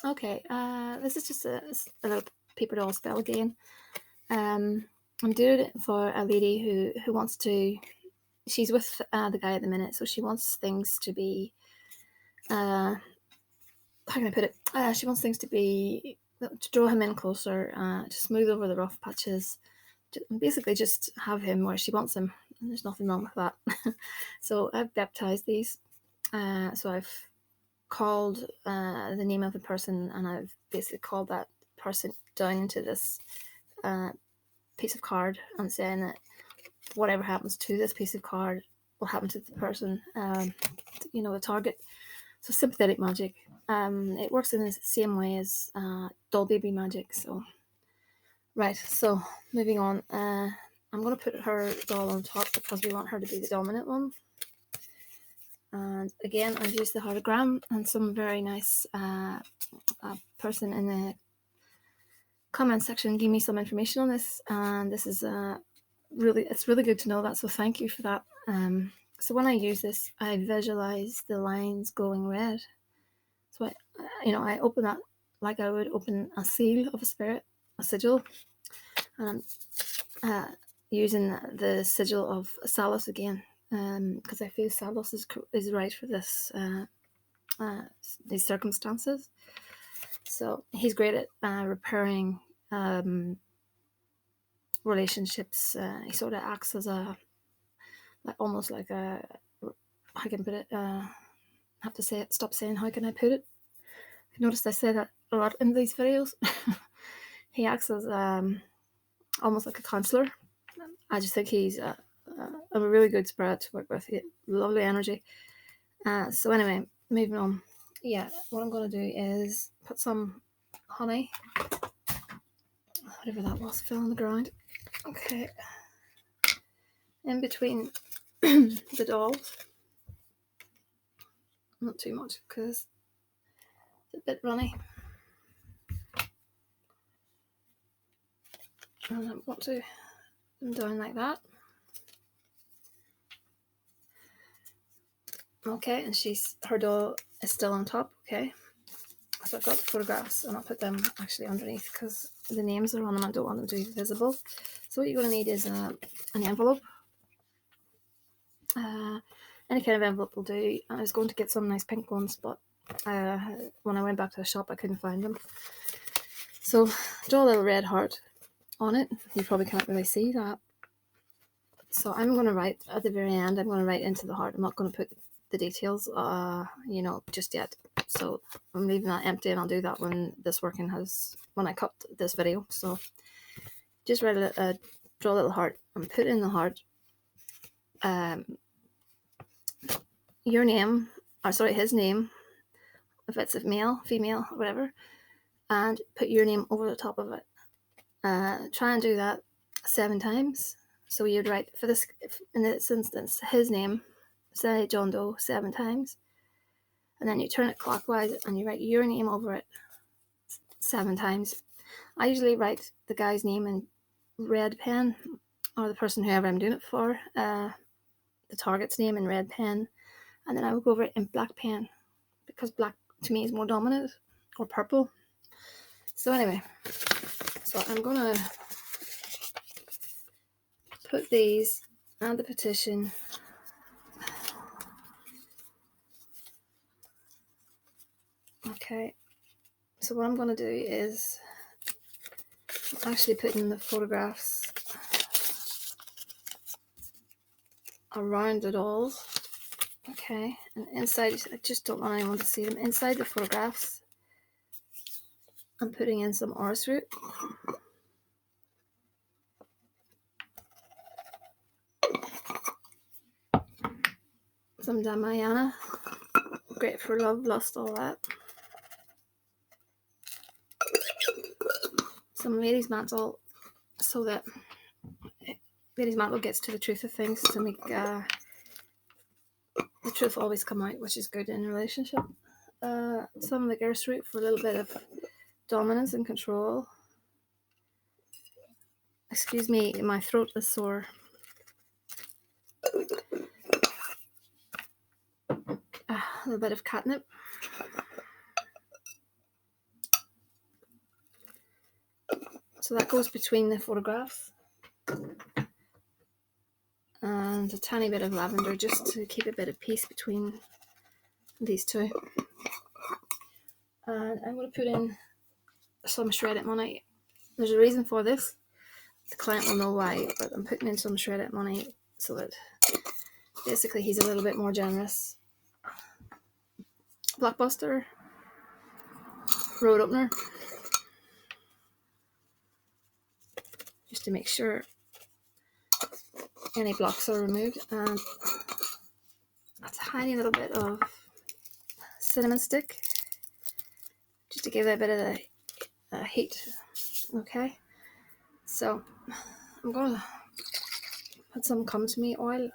Okay, this is just a little paper doll spell again. I'm doing it for a lady who wants to. She's with the guy at the minute, so she wants things to be. How can I put it? She wants things to draw him in closer, to smooth over the rough patches, basically just have him where she wants him. And there's nothing wrong with that. So I've baptized these. So I've called the name of the person, and I've basically called that person down into this piece of card and saying that whatever happens to this piece of card will happen to the person, the target. So sympathetic magic. It works in the same way as doll baby magic. So right. So moving on. I'm going to put her doll on top because we want her to be the dominant one. And again, I've used the hologram, and some very nice person in the comment section gave me some information on this, and this is it's really good to know that. So thank you for that. So when I use this, I visualize the lines glowing red. So I open that like I would open a seal of a spirit, a sigil, and I'm using the sigil of Sallos again, because I feel Sallos is right for this these circumstances. So he's great at repairing relationships. He sort of acts as almost like a, I can put it. I have to say it. Stop saying how can I put it. I noticed I say that a lot in these videos. He acts as almost like a counselor. I just think he's a really good spirit to work with. Lovely energy. So anyway, moving on. Yeah, what I'm going to do is put some honey, whatever that was, fell on the ground. Okay. In between the dolls. Not too much because it's a bit runny. And I want to them down like that. Okay, and her doll is still on top. Okay, so I've got the photographs, and I'll put them actually underneath because the names are on them. I don't want them to be visible. So what you're going to need is an envelope. Any kind of envelope will do. I was going to get some nice pink ones, but when I went back to the shop, I couldn't find them. So draw a little red heart on it. You probably can't really see that. So I'm going to write at the very end. I'm going to write into the heart. I'm not going to put the details, just yet. So I'm leaving that empty, and I'll do that when I cut this video. So just draw a little heart and put in the heart your name, his name, if it's a male, female, whatever, and put your name over the top of it. Try and do that 7 times. So you'd write, in this instance, his name, say John Doe, 7 times. And then you turn it clockwise and you write your name over it 7 times. I usually write the guy's name in red pen, or the person, whoever I'm doing it for, the target's name in red pen, and then I will go over it in black pen because black to me is more dominant, or purple. So anyway, so I'm gonna put these and the petition okay. So what I'm going to do is actually put in the photographs around the dolls. Okay, and inside, I just don't want anyone to see them. Inside the photographs, I'm putting in some orris root. Some Damayana, great for love, lust, all that. Some lady's mantle, so that lady's mantle gets to the truth of things, to make the truth always come out, which is good in a relationship. Some licorice root for a little bit of dominance and control. Excuse me, my throat is sore. A little bit of catnip. So that goes between the photographs. And a tiny bit of lavender just to keep a bit of peace between these two. And I'm going to put in some shredded money. There's a reason for this. The client will know why, but I'm putting in some shredded money so that basically he's a little bit more generous. Blockbuster road opener, just to make sure any blocks are removed, and a tiny little bit of cinnamon stick just to give it a bit of the heat. Okay, so I'm gonna put some Come To Me oil.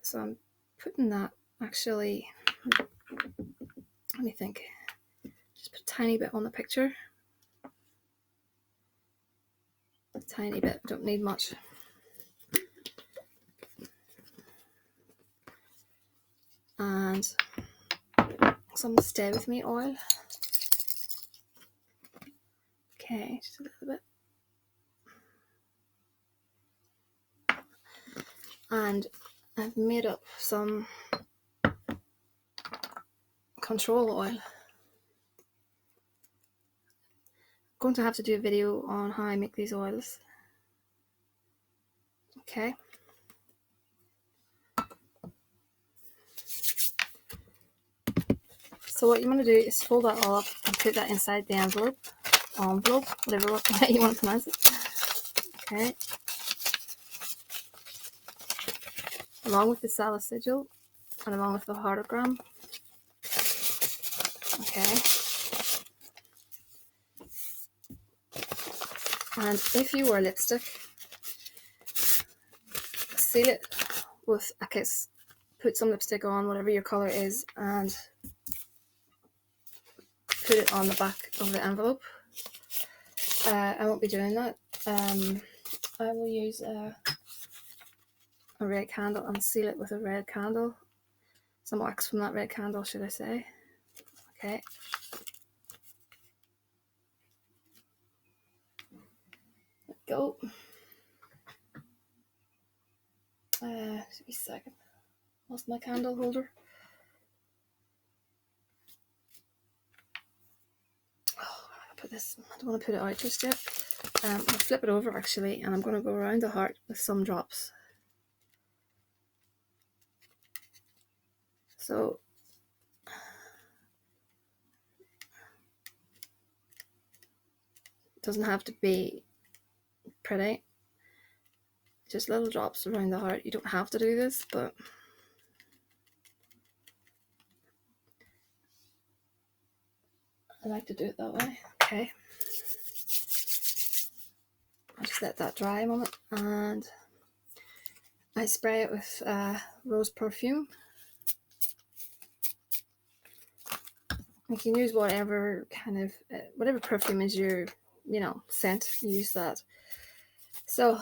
So I'm putting that, actually, let me think, just put a tiny bit on the picture. A tiny bit, don't need much. And some Stay With Me oil. Okay, just a little bit. And I've made up some control oil. I'm going to have to do a video on how I make these oils. Okay. So what you want to do is fold that all up and put that inside the envelope, whatever way you want to pronounce it. Okay. Along with the Sallos Sigil and along with the heartogram. Okay. And if you wear lipstick, seal it with a kiss. Put some lipstick on, whatever your colour is, and put it on the back of the envelope. I won't be doing that. I will use a red candle and seal it with a red candle. Some wax from that red candle, should I say. Okay. Let go. Just a second. Lost my candle holder. Put this, I don't want to put it out just yet. I'll flip it over actually, and I'm going to go around the heart with some drops. So it doesn't have to be pretty, just little drops around the heart. You don't have to do this, but I like to do it that way. Okay. I'll just let that dry a moment, and I spray it with rose perfume. You can use whatever kind of, whatever perfume is your, scent, use that. So,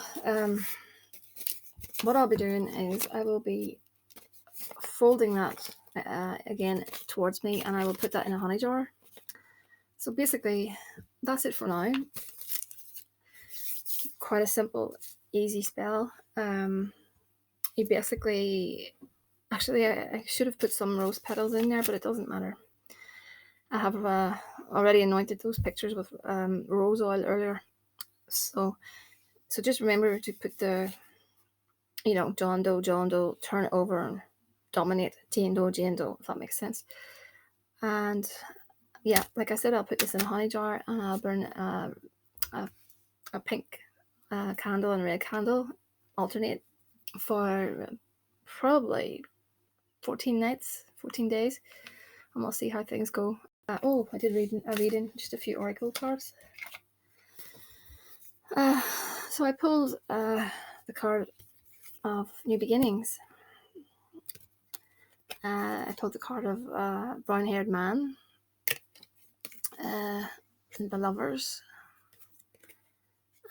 what I'll be doing is I will be folding that again towards me, and I will put that in a honey jar. So basically, that's it for now. Quite a simple, easy spell. You basically, actually, I should have put some rose petals in there, but it doesn't matter. I have already anointed those pictures with rose oil earlier. So just remember to put the, John Doe, turn it over and dominate Jane Doe, if that makes sense. And yeah, like I said, I'll put this in a honey jar, and I'll burn a pink candle and a red candle, alternate for probably 14 nights, 14 days, and we'll see how things go. I did read in just a few oracle cards. So I pulled the card of New Beginnings. I pulled the card of Brown-Haired Man, the Lovers,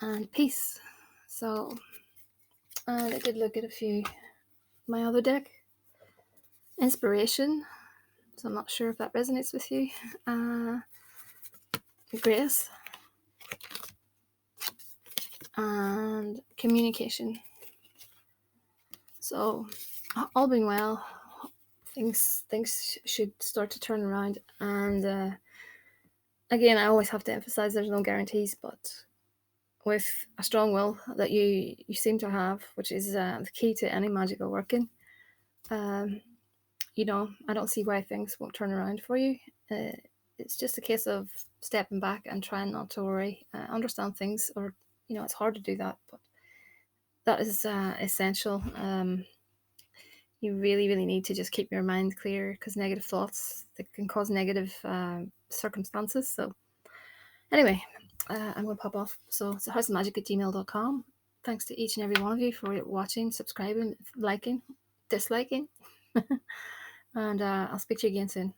and Peace. So I did look at a few my other deck. Inspiration. So I'm not sure if that resonates with you. grace, and communication. So, all being well, things should start to turn around. And again, I always have to emphasize there's no guarantees, but with a strong will that you seem to have, which is the key to any magical working, you know, I don't see why things won't turn around for you. It's just a case of stepping back and trying not to worry, understand things, or you know, it's hard to do that, but that is essential. You really, really need to just keep your mind clear because negative thoughts that can cause negative circumstances. So, anyway, I'm going to pop off. So, it's thehouseofmagick@gmail.com. Thanks to each and every one of you for watching, subscribing, liking, disliking. And I'll speak to you again soon.